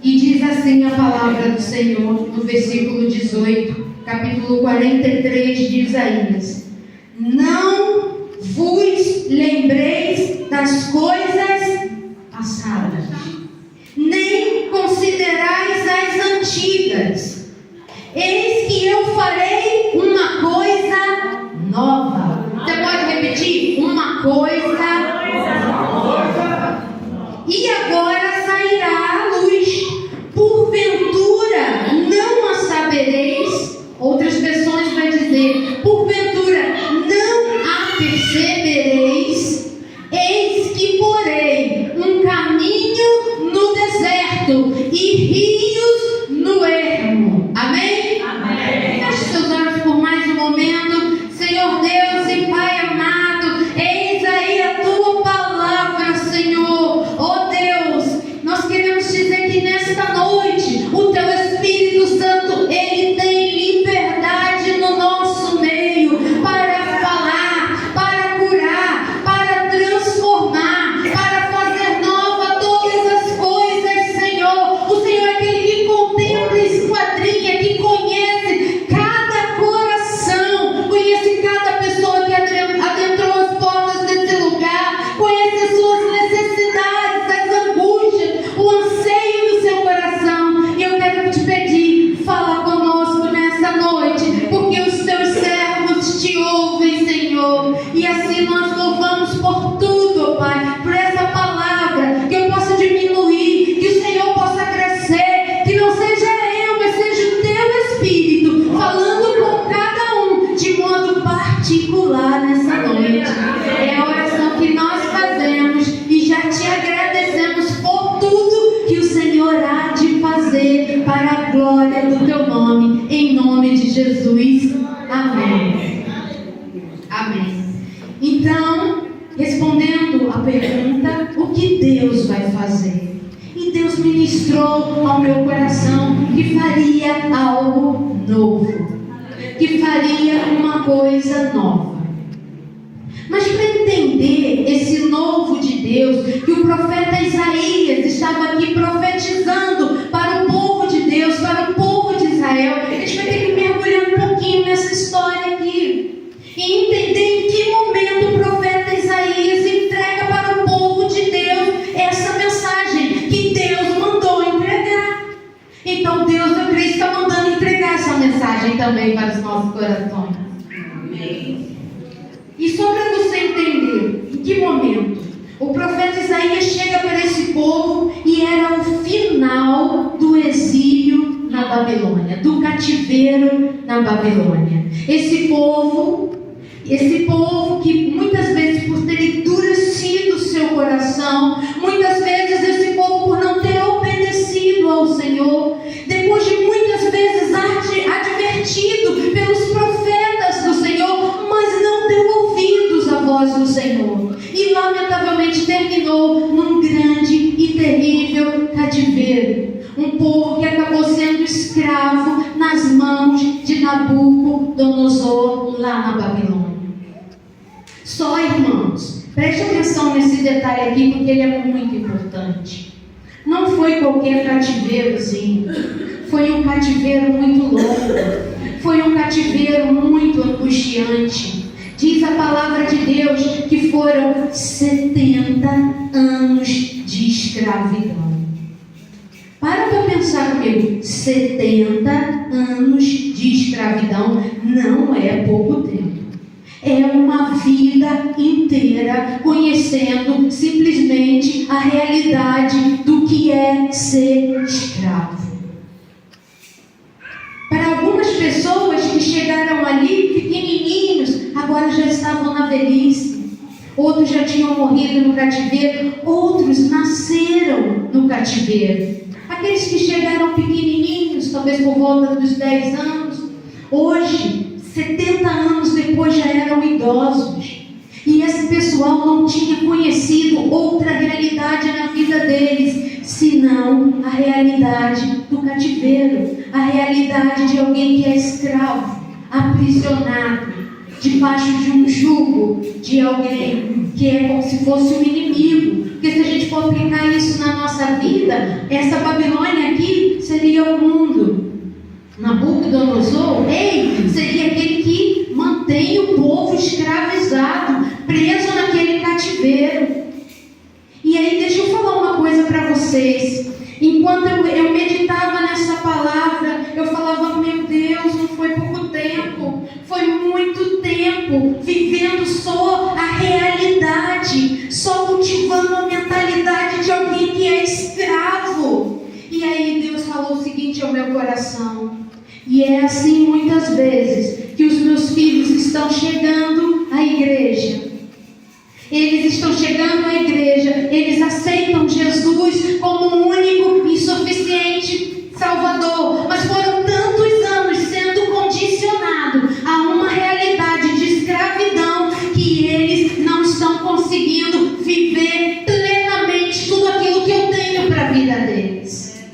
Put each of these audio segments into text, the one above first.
E diz assim a palavra do Senhor, no versículo 18, capítulo 43 de Isaías: não vos lembreis das coisas passadas, nem considerais as antigas. Eis que eu farei uma coisa nova. Você pode repetir? Uma coisa nova. E agora sairá a luz. Porventura não a sabereis. Outras versões vai dizer: porventura não a percebereis. Eis que porei um caminho no deserto e rios no ermo. Amém? Amém. Feche seus olhos por mais um momento. Senhor Deus e Pai amado, eis aí a tua palavra, Senhor. Oh Deus, nós queremos dizer que nesta noite o teu Espírito Santo, ele tem liberdade no nosso meio para falar, para curar, para transformar, para fazer nova todas as coisas, Senhor. O Senhor é aquele que contempla e esquadrinha, que conhece cada coração, conhece cada pessoa que adentrou as portas desse lugar, conhece as suas necessidades, as angústias, o anseio do seu coração. E eu quero te pedir, fala conosco nessa noite, porque os teus servos te ouvem, Senhor. E assim nós louvamos por tudo, Pai, por essa palavra, que eu possa diminuir, que o Senhor possa crescer, que não seja eu, mas seja o teu Espírito falando com cada um de modo particular nessa noite. É a oração que nós fazemos e já te agradecemos por tudo que o Senhor há de fazer para a glória do teu nome, em nome de Jesus. Amém. Amém. Então, respondendo a pergunta, o que Deus vai fazer? E Deus ministrou ao meu coração que faria algo novo, que faria uma coisa nova. Mas para entender esse novo de Deus, que o profeta Isaías estava aqui profetizando para o povo de Deus, para o povo de Israel, a gente vai ter que mergulhar um pouquinho nessa história aqui e entender em que momento o profeta Isaías entrega para o povo de Deus essa mensagem que Deus mandou entregar. Então Deus, eu creio, está mandando entregar essa mensagem também para os nossos corações. Amém. E só para você entender em que momento o profeta Isaías chega para esse povo, e era o final do exílio na Babilônia, do cativeiro na Babilônia. Esse povo que muitas vezes, por ter endurecido o seu coração, muitas vezes esse povo por não ter obedecido ao Senhor, depois de muitas vezes advertido pelos profetas do Senhor, mas não deu ouvidos à voz do Senhor, e lamentavelmente terminou num grande e terrível cativeiro. Um povo que acabou sendo escravo nas mãos de Nabucodonosor lá na Babilônia. Só, irmãos, preste atenção nesse detalhe aqui, porque ele é muito importante. Não foi qualquer cativeirozinho, foi um cativeiro muito longo, foi um cativeiro muito angustiante. Diz a palavra de Deus que foram 70 anos de escravidão. Para pensar comigo, 70 anos de escravidão não é pouco tempo. É uma vida inteira conhecendo simplesmente a realidade do que é ser escravo. Para algumas pessoas que chegaram ali pequenininhos, agora já estavam na velhice. Outros já tinham morrido no cativeiro, outros nasceram no cativeiro. Aqueles que chegaram pequenininhos, talvez por volta dos 10 anos, hoje, 70 anos depois, já eram idosos. E esse pessoal não tinha conhecido outra realidade na vida deles, senão a realidade do cativeiro, a realidade de alguém que é escravo, aprisionado, debaixo de um jugo de alguém que é como se fosse um inimigo. Porque se a gente for aplicar isso na nossa vida, essa Babilônia aqui rei seria aquele que mantém o povo escravizado, preso naquele cativeiro. E aí deixa eu falar uma coisa para vocês. Enquanto eu meditava nessa palavra, eu falava, meu Deus, não foi pouco tempo, foi muito tempo vivendo só a realidade, só cultivando a mentalidade de alguém que é escravo. E aí Deus falou o seguinte ao meu coração: e é assim muitas vezes que os meus filhos estão chegando à igreja. Eles estão chegando à igreja, eles aceitam Jesus como o único e suficiente Salvador, mas foram tantos anos sendo condicionados a uma realidade de escravidão que eles não estão conseguindo viver plenamente tudo aquilo que eu tenho para a vida deles.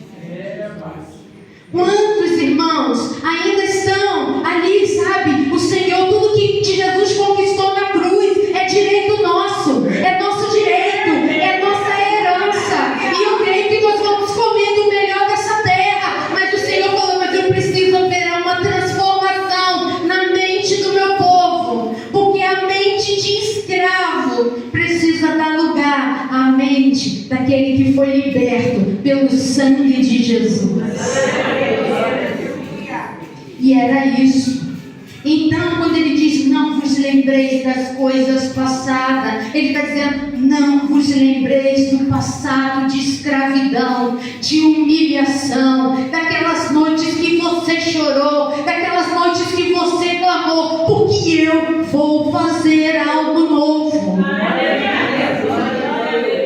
Quantos irmãos ainda estão ali, sabe? O Senhor, tudo que Jesus conquistou na cruz é direito nosso, é nosso direito, é nossa herança. E eu creio que nós vamos comer do melhor dessa terra. Mas o Senhor falou, mas eu preciso operar uma transformação na mente do meu povo, porque a mente de escravo precisa dar lugar à mente daquele que foi liberto pelo sangue de Jesus. E era isso. Então, quando ele diz, não vos lembreis das coisas passadas, ele está dizendo, não vos lembreis do passado de escravidão, de humilhação, daquelas noites que você chorou, daquelas noites que você clamou, porque eu vou fazer algo novo.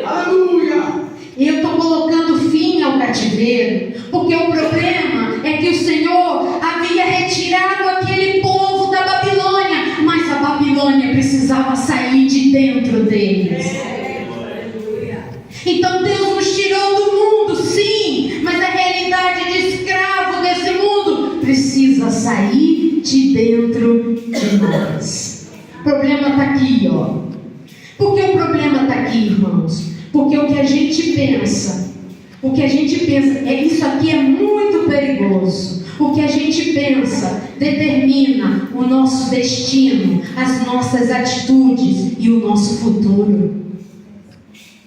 Aleluia! Eu estou colocando fim ao cativeiro, porque o problema é que o Senhor havia retirado aquele povo da Babilônia, mas a Babilônia precisava sair de dentro deles. Então Deus nos tirou do mundo, sim, mas a realidade de escravo desse mundo precisa sair de dentro de nós. O problema está aqui, ó. Por que o problema está aqui, irmãos? Porque o que a gente pensa, isso aqui é muito perigoso. O que a gente pensa determina o nosso destino, as nossas atitudes e o nosso futuro.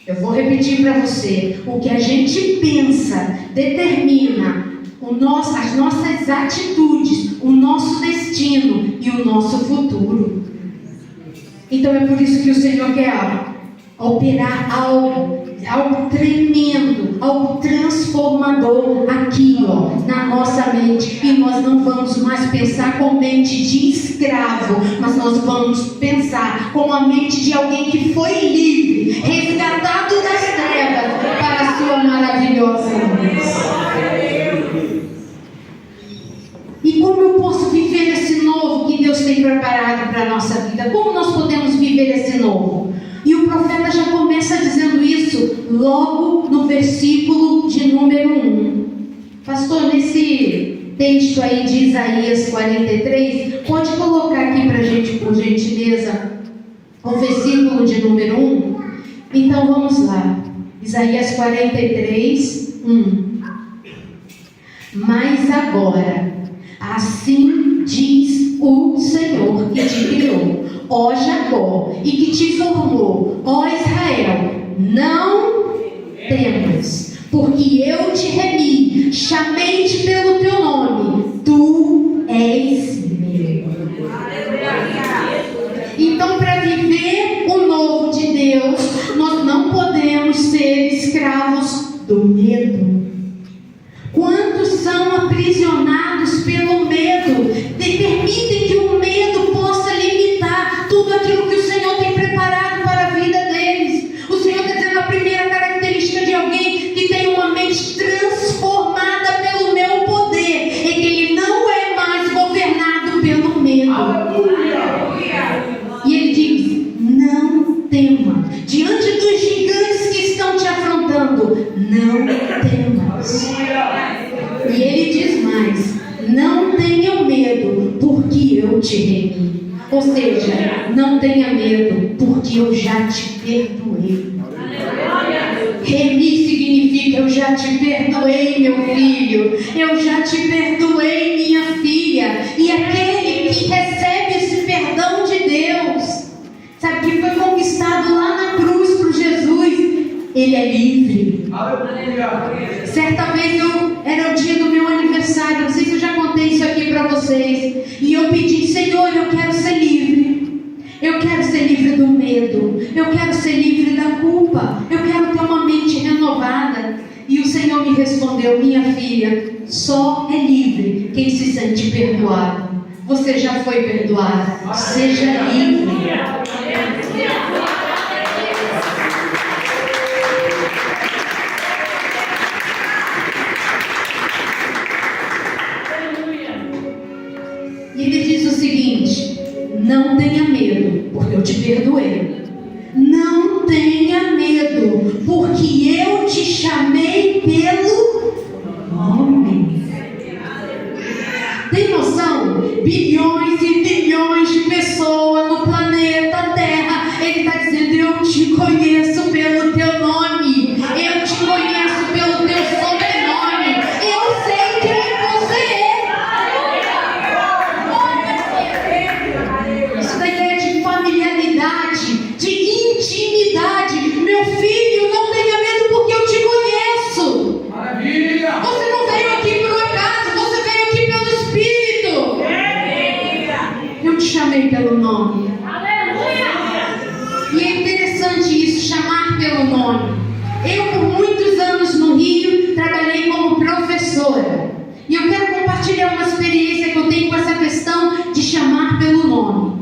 Eu vou repetir para você. O que a gente pensa determina as nossas atitudes, o nosso destino e o nosso futuro. Então é por isso que o Senhor quer operar algo tremendo, algo transformador aqui, ó, na nossa mente. E nós não vamos mais pensar com mente de escravo, mas nós vamos pensar com a mente de alguém que foi livre, resgatado das trevas para a sua maravilhosa luz. E como eu posso viver esse novo que Deus tem preparado para a nossa vida? Como nós podemos viver esse novo? E o profeta já começa dizendo isso logo no versículo de número 1. Pastor, nesse texto aí de Isaías 43, pode colocar aqui para a gente, por gentileza, o versículo de número 1? Então vamos lá. Isaías 43, 1. Mas agora, assim diz o Senhor que te criou, ó Jacó, e que te formou, ó Israel, não temas, porque eu te remi, chamei-te pelo teu nome, tu és meu. Então, para viver o novo de Deus, nós não podemos ser escravos do medo. Quantos são aprisionados pelo medo? Permitem que o medo possa limitar tudo aquilo que o Senhor tem preparado para a vida deles. O Senhor está dizendo, a primeira característica de alguém que tem uma mente transformada pelo meu poder é que ele não é mais governado pelo medo. E ele diz, não tema. Diante dos gigantes que estão te afrontando, não temas. E ele diz mais, não tenha medo, porque eu te remi. Ou seja, não tenha medo, porque eu já te perdoei. Remi significa eu já já te perdoei, meu filho. Eu já te perdoei, minha filha. E aquele que recebe esse perdão de Deus, sabe, que foi conquistado lá na cruz por Jesus, ele é livre. Aleluia. Certa vez era o dia do meu aniversário, não sei se eu já contei isso aqui para vocês, e eu pedi: Senhor, eu quero ser livre. Eu quero ser livre do medo. Eu quero ser livre da culpa. Eu quero ter uma mente renovada. E o Senhor me respondeu: minha filha, só é livre quem se sente perdoado. Você já foi perdoada. Seja livre. E ele diz o seguinte: não tenha medo, porque eu te perdoei. Não tenha medo, porque eu te chamei pelo nome. Tem noção? Bilhões e bilhões de pessoas no planeta Terra. Ele está dizendo: eu te conheço pelo teu nome. Eu te conheço pelo teu sobrenome. Eu sei quem você é. Isso daí é de familiaridade, de intimidade. Meu filho, não tenha medo, porque eu te conheço. Maravilha. Você não veio aqui por acaso, você veio aqui pelo Espírito. Eu te chamei pelo nome. E é interessante isso, chamar pelo nome. Eu, por muitos anos no Rio, trabalhei como professora. E eu quero compartilhar uma experiência que eu tenho com essa questão de chamar pelo nome.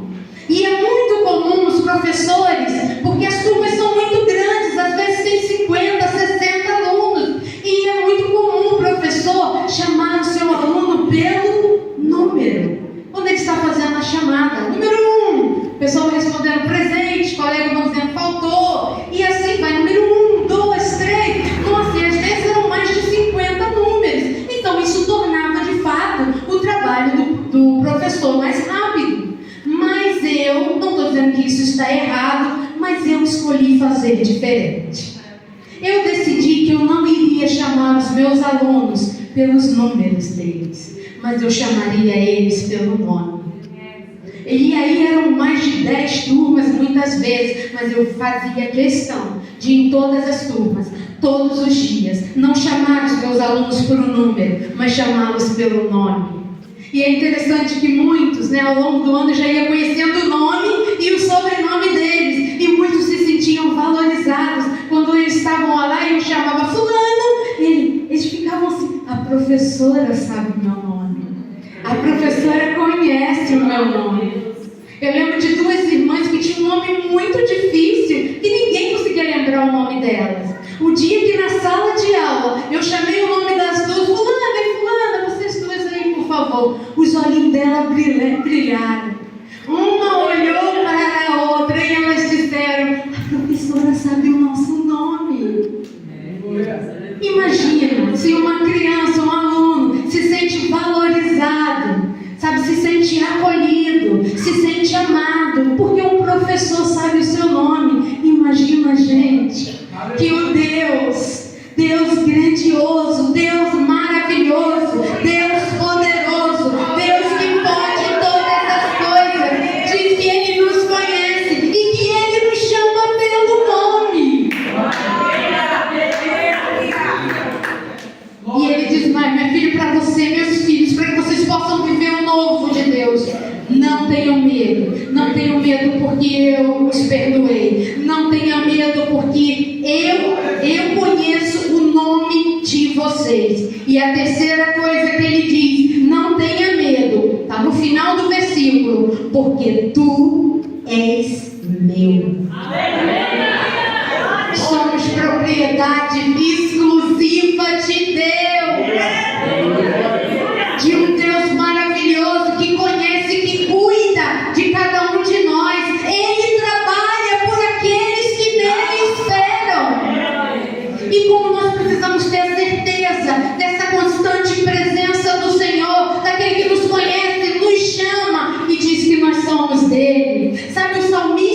E é muito comum os professores, porque as turmas são muito grandes, às vezes tem 50, 60 alunos. E é muito comum o professor chamar o seu aluno pelo número. Quando ele está fazendo a chamada: número 1, o pessoal vai respondendo presente, o colega vai dizendo faltou. E assim vai, número 1, 2, 3. Nossa, e às vezes eram mais de 50 números. Então isso tornava de fato o trabalho do professor mais rápido. Mas eu, não estou dizendo que isso está errado, mas eu escolhi fazer diferente. Eu decidi que eu não iria chamar os meus alunos pelos números deles, mas eu chamaria eles pelo nome. E aí eram mais de 10 turmas muitas vezes, mas eu fazia questão de, em todas as turmas, todos os dias, não chamar os meus alunos por um número, mas chamá-los pelo nome. E é interessante que muitos, ao longo do ano, já iam conhecendo o nome e o sobrenome deles. E muitos se sentiam valorizados quando eles estavam lá e eu chamava fulano. E eles ficavam assim: a professora sabe o meu nome. A professora conhece o meu nome. Eu lembro de 2 irmãs que tinham um nome muito difícil, que ninguém conseguia lembrar o nome delas. O dia que na sala de aula eu chamei o nome das duas: fulana e fulana, vocês duas aí, por favor. Os olhinhos dela brilharam. Uma olhou para a outra e elas disseram: a professora sabe o nosso nome. Imagina se uma criança, um aluno, se sente valorizado, se sente acolhido, se sente amado, porque um professor sabe o seu nome. Imagina, gente, que o Deus grandioso, Deus maravilhoso, Deus poderoso, Deus que pode todas as coisas, diz que Ele nos conhece e que Ele nos chama pelo nome. E Ele diz: mas minha filha, para você, meus filhos, para que vocês possam viver o novo de Deus, não tenham medo. Não tenham medo porque eu os perdoei. Não tenha medo porque eu conheço o nome de vocês. E a terceira coisa que ele diz: não tenha medo, está no final do versículo, porque tu és meu. Somos propriedade exclusiva de Deus, de um Deus maravilhoso que conhece, que cuida de cada um de nós. Ele trabalha por aqueles que nele esperam. E como nós precisamos ter a certeza dessa constante presença do Senhor, daquele que nos conhece, nos chama e diz que nós somos dele. Sabe, o salmista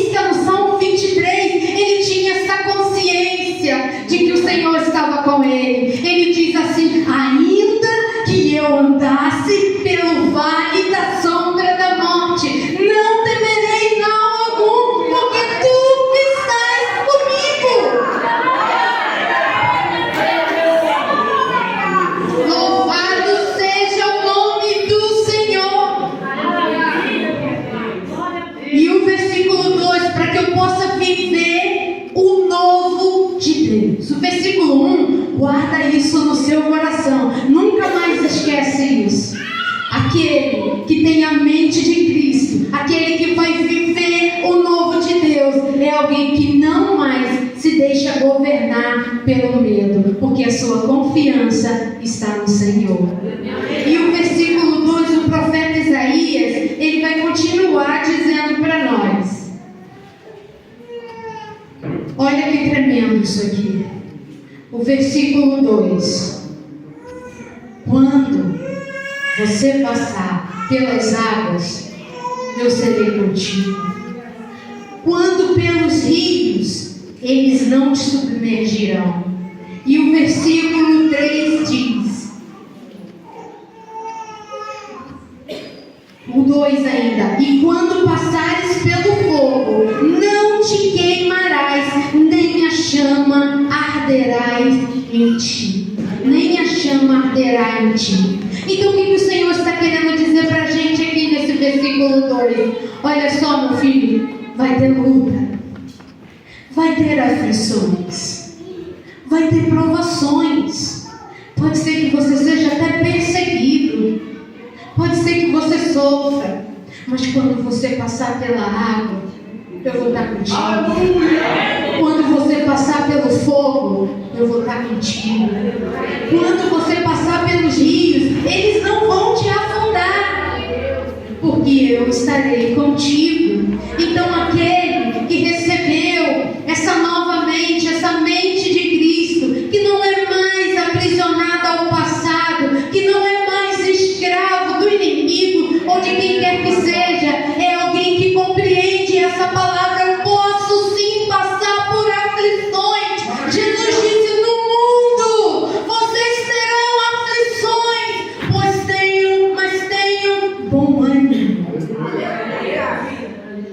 que tem a mente de Cristo, aquele que vai viver o novo de Deus, é alguém que não mais se deixa governar pelo medo, porque a sua confiança está no Senhor. E o versículo 2, o profeta Isaías, ele vai continuar dizendo para nós. Olha que tremendo isso aqui. O versículo 2. Quando você passar pelas águas, eu serei contigo. Quando pelos rios, eles não te submergirão. E o versículo 3 diz, o 2 ainda, e quando passares pelo fogo, não te queimarás, nem a chama arderá em ti. Nem a chama arderá em ti. Então o que o Senhor está querendo dizer para a gente aqui nesse versículo 2? Olha só, meu filho, vai ter luta, vai ter aflições, vai ter provações. Pode ser que você seja até perseguido, pode ser que você sofra, mas quando você passar pela água, eu vou estar contigo. Quando você passar pelo fogo, eu vou estar contigo. Quando você passar pelos rios, eles não vão te afundar, porque eu estarei contigo. Então aquele que recebeu essa nova mente, essa mente de Cristo, que não é mais aprisionado ao passado, que não é mais escravo do inimigo ou de quem quer que seja, é alguém que compreende essa palavra. Eu posso sim passar por aflições. Jesus disse: no mundo vocês terão aflições, mas tenham bom ânimo,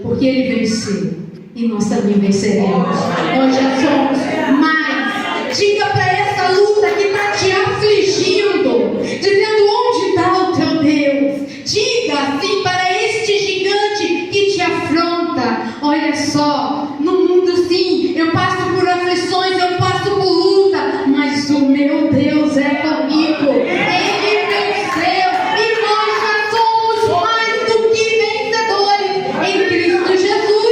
porque Ele venceu e nós também venceremos. Nós já somos mais. Diga para essa luta que está te afligindo, dizendo: onde está o teu Deus? Diga assim para este gigante que te afronta: olha só, no mundo sim, eu passo por aflições, eu passo por luta, mas o meu Deus é comigo. Ele venceu e nós já somos mais do que vencedores em Cristo Jesus.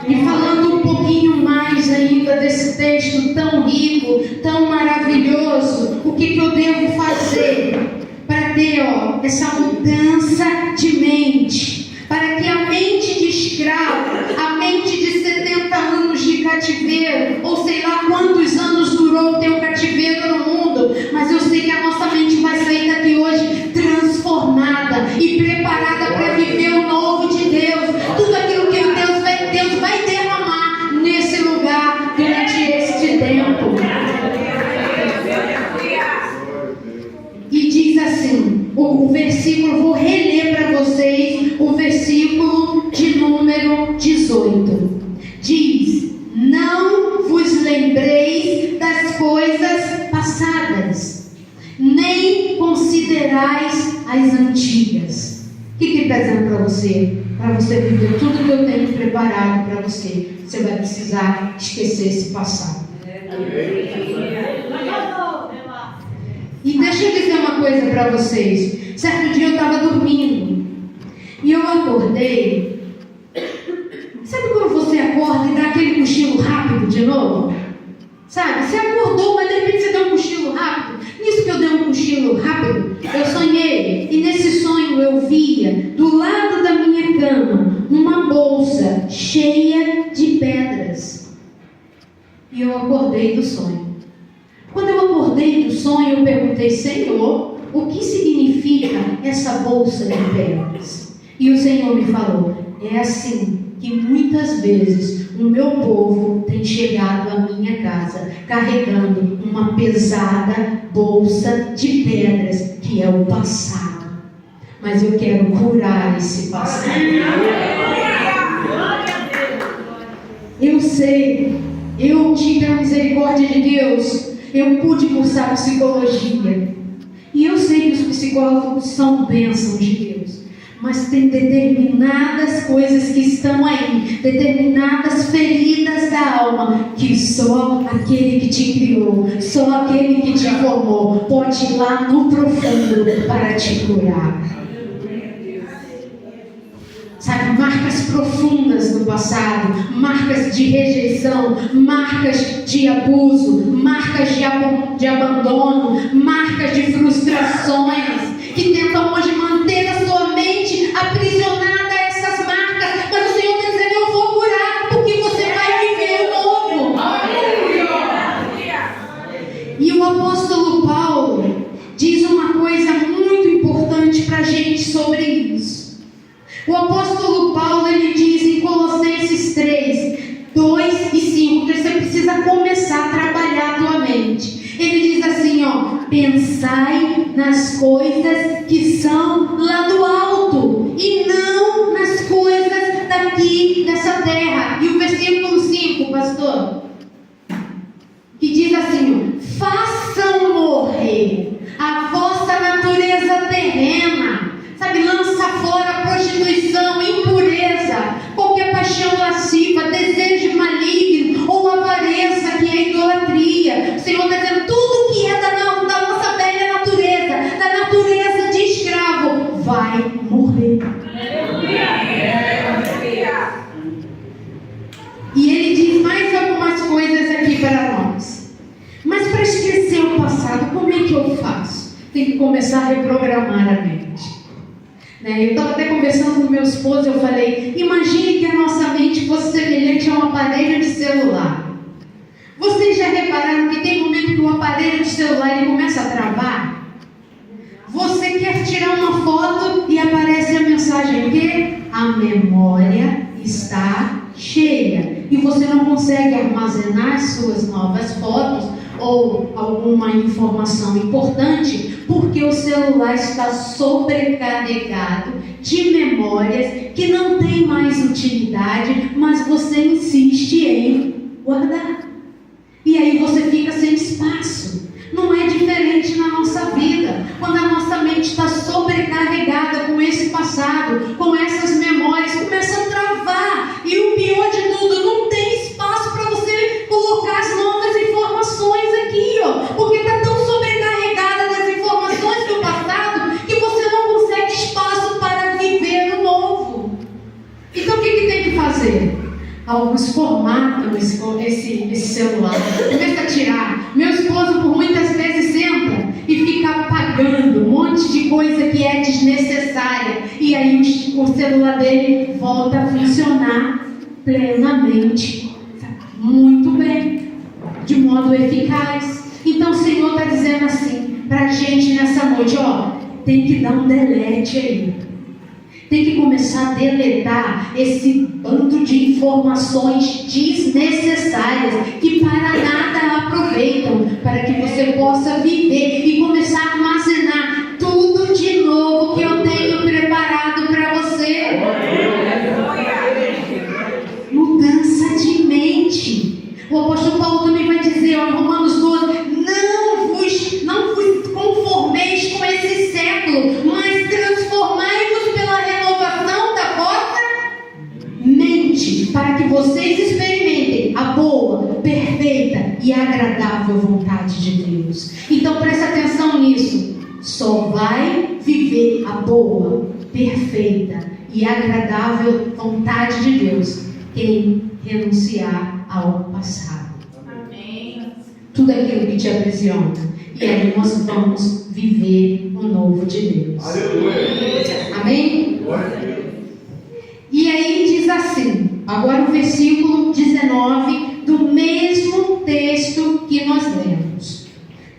E falando um pouquinho mais ainda desse texto tão rico, tão maravilhoso, o que eu devo fazer para ter essa mudança de mente? Para que a mente de escravo, a mente de 70 anos de cativeiro, ou sei lá quantos anos durou o teu cativeiro no mundo, mas eu sei que a nossa mente vai sair daqui hoje transformada e preparada para viver o novo de Deus. Tudo aquilo que Deus vai derramar nesse lugar durante este tempo. E diz assim, o versículo, vou reler para vocês o versículo de número 18. Diz: não vos lembreis das coisas passadas, nem considerais as antigas. O que está dizendo para você? Para você viver tudo que eu tenho preparado para você, você vai precisar esquecer esse passado. E deixa eu dizer uma coisa para vocês. Certo dia eu estava dormindo e eu acordei. Sabe quando você acorda e dá aquele cochilo rápido de novo? Sabe? Você acordou, mas de repente você deu um cochilo rápido. Nisso que eu dei um cochilo rápido, eu sonhei. E nesse sonho eu via, do lado da minha cama, uma bolsa cheia de pedras. E eu acordei do sonho. Quando eu acordei do sonho, eu perguntei: Senhor, o que significa essa bolsa de pedras? E o Senhor me falou: é assim que muitas vezes o meu povo tem chegado à minha casa carregando uma pesada bolsa de pedras, que é o passado. Mas eu quero curar esse passado. Eu sei, eu tive a misericórdia de Deus, eu pude cursar psicologia. E eu sei que os psicólogos são bênçãos de Deus. Mas tem determinadas coisas que estão aí, determinadas feridas da alma, que só aquele que te criou, só aquele que te formou, pode ir lá no profundo para te curar. Sabe, marcas profundas do passado, marcas de rejeição, marcas de abuso, marcas de abandono, marcas de frustrações, que tentam hoje manter a sua mente aprisionada a essas marcas, mas o Senhor está dizendo: eu vou curar, porque você vai viver o novo. E o apóstolo Paulo diz uma coisa muito importante para a gente sobre isso. O apóstolo Paulo, ele diz em Colossenses 3, 2 e 5, que você precisa começar a trabalhar a tua mente. Ele diz assim, pensai nas coisas que são lá do alto, e não nas coisas daqui, dessa terra. E o versículo 5, pastor, que diz assim, façam morrer a vossa natureza terrena. Sabe, lança fora a prostituição, impureza, qualquer paixão lasciva, desejo maligno ou avareza, que é idolatria. O Senhor está dizendo, tudo que é da nossa velha natureza, da natureza de escravo, vai morrer. E ele diz mais algumas coisas aqui para nós. Mas para esquecer o passado, como é que eu faço? Tem que começar a reprogramar a mente. Eu estava até conversando com meu esposo, eu falei, imagine que a nossa mente fosse semelhante a um aparelho de celular. Vocês já repararam que tem momento que o aparelho de celular ele começa a travar? Você quer tirar uma foto e aparece a mensagem que a memória está cheia. E você não consegue armazenar suas novas fotos ou alguma informação importante, porque o celular está sobrecarregado de memórias que não tem mais utilidade, mas você insiste em guardar. E aí você fica sem espaço. Não é diferente na nossa vida. Quando a nossa mente está sobrecarregada com esse passado, com essas memórias, começa a travar. E o pior de tudo, não tem espaço para você colocar as novas informações aqui, porque está tão sobrecarregada das informações do passado que você não consegue espaço para viver o novo. Então o que tem que fazer? Alguns formatam esse celular, começa a tirar. Meu esposo por muitas vezes senta e fica apagando um monte de coisa que é desnecessária, e aí o celular dele volta a funcionar plenamente, muito bem, de modo eficaz. Então o Senhor está dizendo assim para a gente nessa noite, tem que dar um delete aí. Tem que começar a deletar esse bando de informações desnecessárias que para nada aproveitam, para que você possa viver e começar a armazenar tudo de novo que eu tenho preparado para você. Mudança de mente. O apóstolo Paulo também vai dizer em Romanos 12, não vos conformeis com esse século, mas transformai-vos pela renovação da vossa mente, para que vocês experimentem a boa, perfeita e agradável vontade de Deus. Então presta atenção nisso. Só vai viver a boa, perfeita e agradável vontade de Deus quem renunciar ao passado. Amém. Tudo aquilo que te aprisiona. E aí nós vamos viver o novo de Deus. Aleluia. Amém? E aí diz assim, agora o versículo 19 do mesmo texto que nós lemos.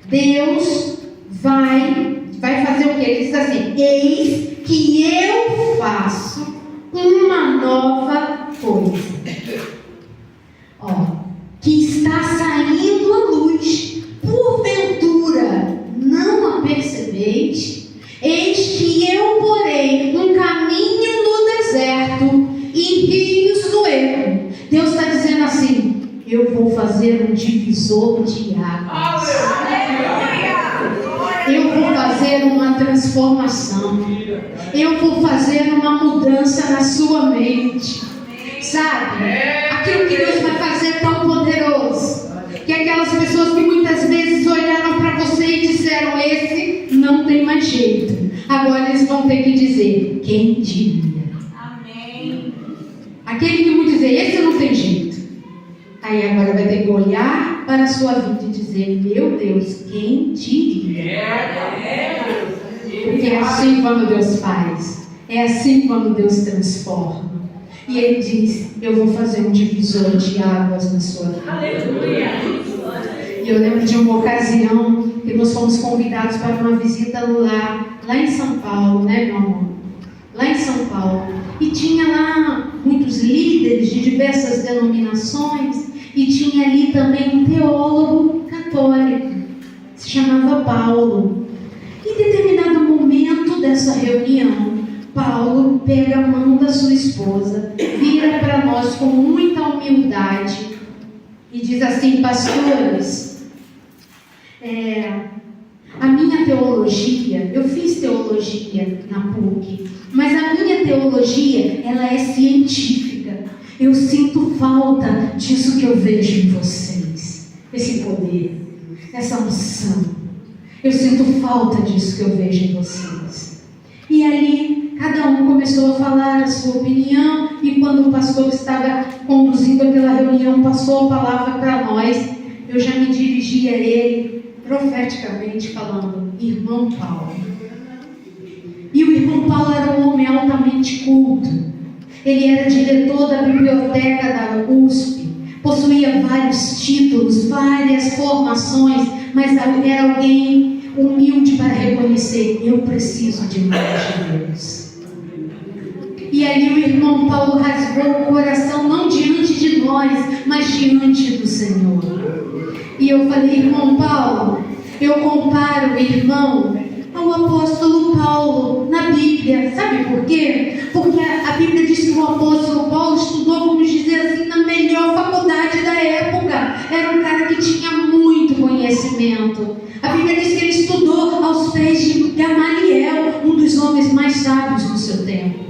Deus vai fazer o quê? Ele diz assim, eis que eu faço uma nova coisa. Que está saindo à luz, porventura não a percebeis? Eis que eu porei um caminho no deserto e rios no ermo. Deus está dizendo assim, eu vou fazer um divisor de águas. Eu vou fazer uma transformação. Eu vou fazer Sabe? Aquilo que Deus vai fazer é tão poderoso. Que aquelas pessoas que muitas vezes olharam para você e disseram: esse não tem mais jeito. Agora eles vão ter que dizer: quem diria? Amém. Aquele que muito dizer: esse não tem jeito. Aí agora vai ter que olhar para a sua vida e dizer: meu Deus, quem diria? Porque é assim quando Deus faz. É assim quando Deus transforma. E Ele diz: eu vou fazer um divisor de águas na sua vida. Aleluia. E eu lembro de uma ocasião que nós fomos convidados para uma visita lá em São Paulo, né, meu amor? Lá em São Paulo. E tinha lá muitos líderes de diversas denominações. E tinha ali também um teólogo católico. Se chamava Paulo. Em determinado momento dessa reunião, Paulo pega a mão da sua esposa, vira para nós com muita humildade e diz assim: pastores, a minha teologia, eu fiz teologia na PUC, mas a minha teologia, ela é científica. Eu sinto falta disso que eu vejo em vocês, esse poder, essa unção. Eu sinto falta disso que eu vejo em vocês. E ali, cada um começou a falar a sua opinião, e quando o pastor estava conduzindo aquela reunião, passou a palavra para nós, eu já me dirigi a ele, profeticamente falando: irmão Paulo. E o irmão Paulo era um homem altamente culto. Ele era diretor da biblioteca da USP, possuía vários títulos, várias formações, mas era alguém humilde para reconhecer: eu preciso de mais de Deus. E ali o irmão Paulo rasgou o coração, não diante de nós, mas diante do Senhor. E eu falei: irmão Paulo, eu comparo o irmão ao apóstolo Paulo na Bíblia. Sabe por quê? Porque a Bíblia diz que o apóstolo Paulo estudou, vamos dizer assim, na melhor faculdade da época. Era um cara que tinha muito conhecimento. A Bíblia diz que ele estudou aos pés de Gamaliel, um dos homens mais sábios do seu tempo.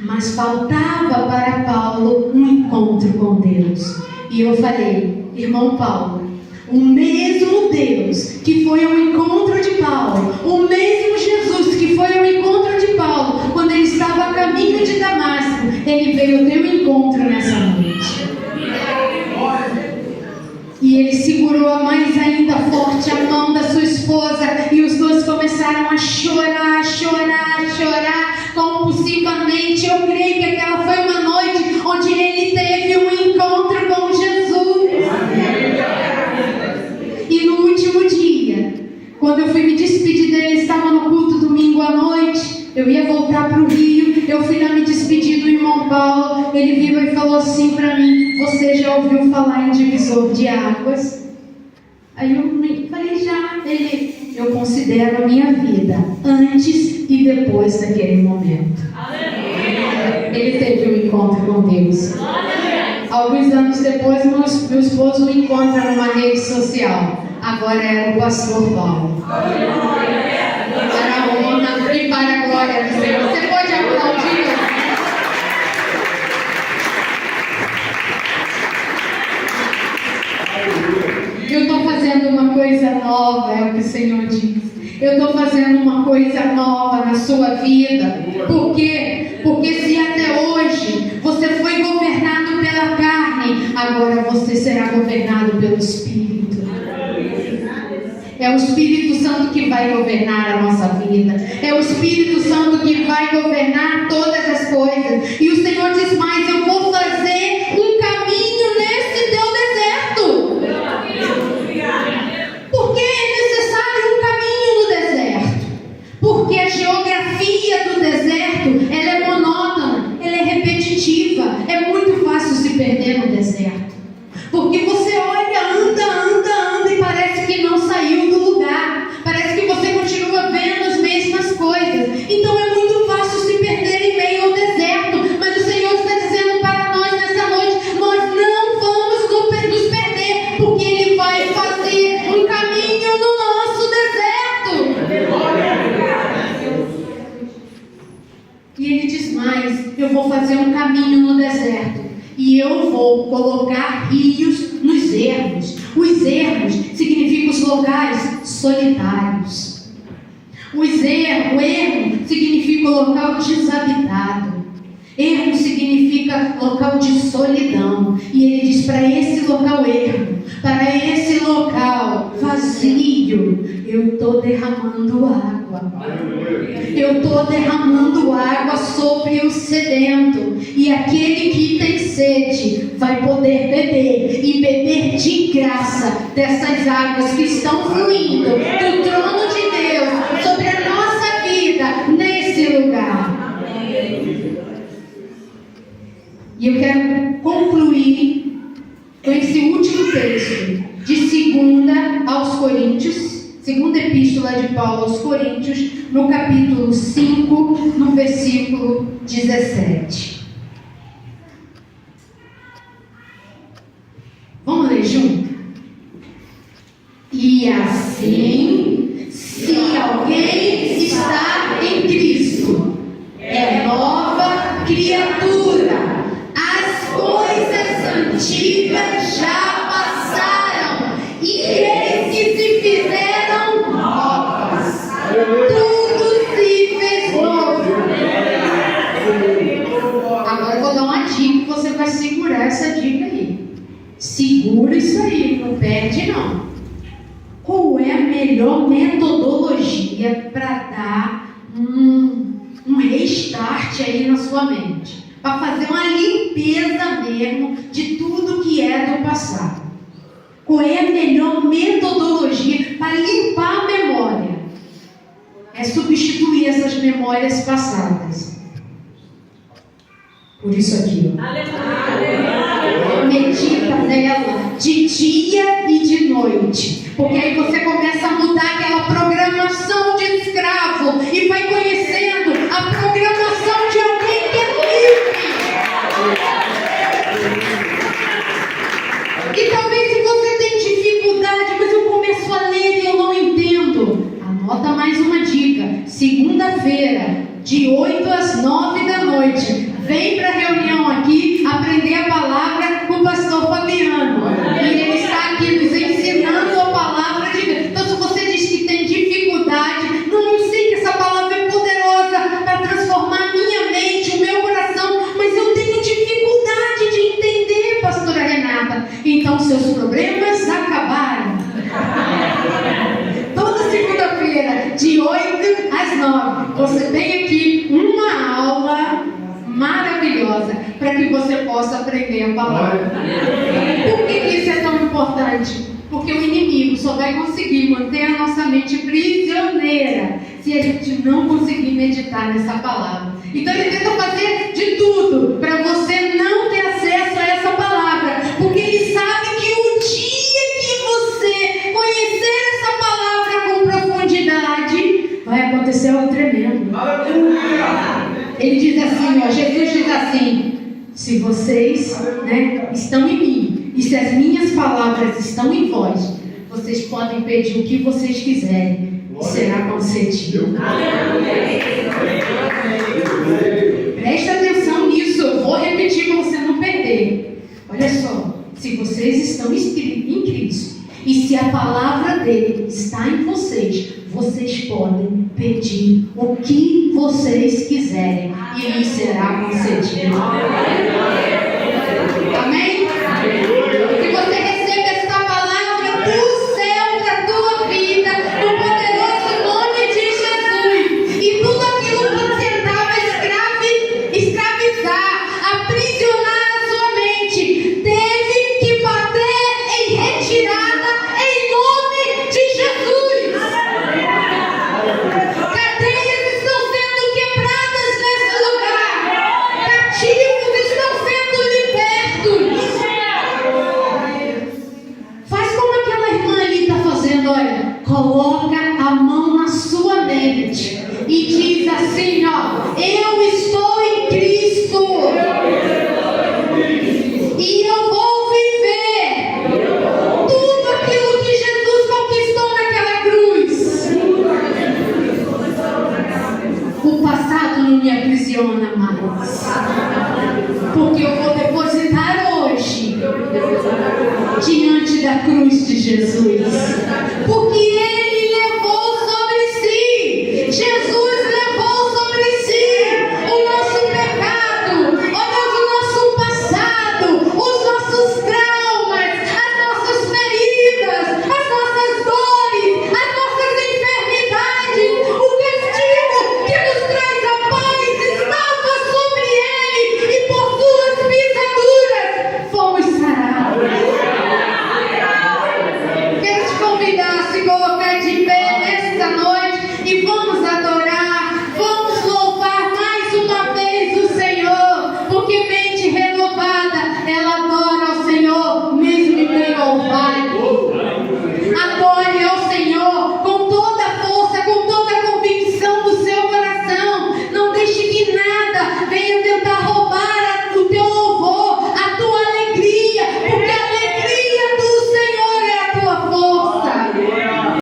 Mas faltava para Paulo um encontro com Deus. E eu falei: irmão Paulo, o mesmo Deus que foi ao encontro de Paulo, o mesmo Jesus que foi ao encontro de Paulo, quando ele estava a caminho de Damasco, ele veio ao teu encontro nessa noite. E ele segurou mais ainda forte a mão da sua esposa, e os dois começaram a chorar, compulsivamente. Eu creio que aquela foi uma noite onde ele teve um encontro com Jesus. E no último dia, quando eu fui me despedir dele, estava no culto domingo à noite, eu ia voltar para o Rio, eu fui lá me despedir do irmão Paulo. Ele virou e falou assim para mim: você já ouviu falar em divisor de águas? Aí eu falei: já. Ele: eu considero a minha vida antes e depois daquele momento. Ele teve um encontro com Deus. Alguns anos depois, meu esposo me encontra numa rede social. Agora é o pastor Paulo. Para a honra e para a glória do Senhor. Você pode aplaudir? Eu estou fazendo uma coisa nova, é o que o Senhor diz. Eu estou fazendo uma coisa nova na sua vida. Por quê? Porque se até hoje você foi governado pela carne, agora você será governado pelo Espírito. É o Espírito Santo que vai governar a nossa vida. É o Espírito Santo que vai governar todas as coisas. E o Senhor diz mais: eu vou fazer um caminho nesse teu deserto. Por que é necessário um caminho no deserto? Porque a geografia do deserto, ela é monótona, ela é repetitiva. É muito fácil se perder no deserto. Porque você olha, anda e parece que não saiu do lugar. Parece que você continua vendo as mesmas coisas. Então é muito fácil se perder em meio ao deserto. Mas o Senhor está dizendo para nós nessa noite: nós não vamos nos perder, porque Ele vai fazer um caminho no nosso deserto. E Ele diz mais: eu vou fazer um caminho no deserto e eu vou colocar rios nos ermos. Os ermos significam os lugares solitários. O ermo significa o local desabitado. Ermo significa local de solidão. E ele diz: para esse local ermo, para esse local vazio, eu estou derramando água. Eu estou derramando água sobre o sedento. E aquele que tem sede vai poder beber, e beber de graça dessas águas que estão fluindo do trono de Deus sobre a nossa vida nesse lugar. E eu quero concluir com esse último texto de 2 aos Coríntios, segunda epístola de Paulo aos Coríntios, no capítulo 5, no versículo 17. Vamos ler junto? E assim, se alguém está em Cristo, é nova criatura. As coisas antigas já passaram, e eis que se fizeram novas. Tudo se fez novo. Agora eu vou dar uma dica, que você vai segurar essa dica aí. Segura isso aí, não perde não. Qual é a melhor metodologia para dar um restart aí na sua mente? Para fazer uma limpeza mesmo de tudo que é do passado. Qual é a melhor metodologia para limpar a memória? É substituir essas memórias passadas. Por isso aqui, ó. Medita nela de dia e de noite. Porque aí você começa a mudar aquela programação de escravo e vai conhecendo a programação de alguém que é livre. E talvez se você tem dificuldade, mas eu começo a ler e eu não entendo. Anota mais uma dica. Segunda-feira, de 8 às 9 da noite, vem para a reunião aqui aprender a palavra com o pastor Fabiano. E ele está aqui nos ensinando a palavra de Deus. Então, se você diz que tem dificuldade, não, eu sei que essa palavra é poderosa para transformar a minha mente, o meu coração, mas eu tenho dificuldade de entender, pastora Renata. Então, seus problemas acabaram. Toda segunda-feira, de 8 às 9, você tem aqui uma aula maravilhosa para que você possa aprender a palavra. Por que isso é tão importante? Porque o inimigo só vai conseguir manter a nossa mente prisioneira se a gente não conseguir meditar nessa palavra. Então ele tenta fazer de tudo para você não ter acesso a essa palavra, porque ele sabe que o dia que você conhecer essa palavra com profundidade, vai acontecer algo tremendo. Ele diz assim, ó, Jesus diz assim: se vocês, estão em mim, e se as minhas palavras estão em vós, vocês podem pedir o que vocês quiserem, e será concedido. Presta atenção nisso, eu vou repetir para você não perder. Olha só, se vocês estão em Cristo, e se a palavra dele está em vocês, vocês podem pedir o que vocês quiserem e lhes será concedido. Amém? Que você receba esta palavra do céu para a tua vida, no poderoso nome de Jesus. E tudo aquilo que você tentava escravizar, aprisionar a sua mente, teve que bater em retirada em nome de Jesus. Cadeias estão sendo quebradas nesse lugar. Cativos da cruz de Jesus. Por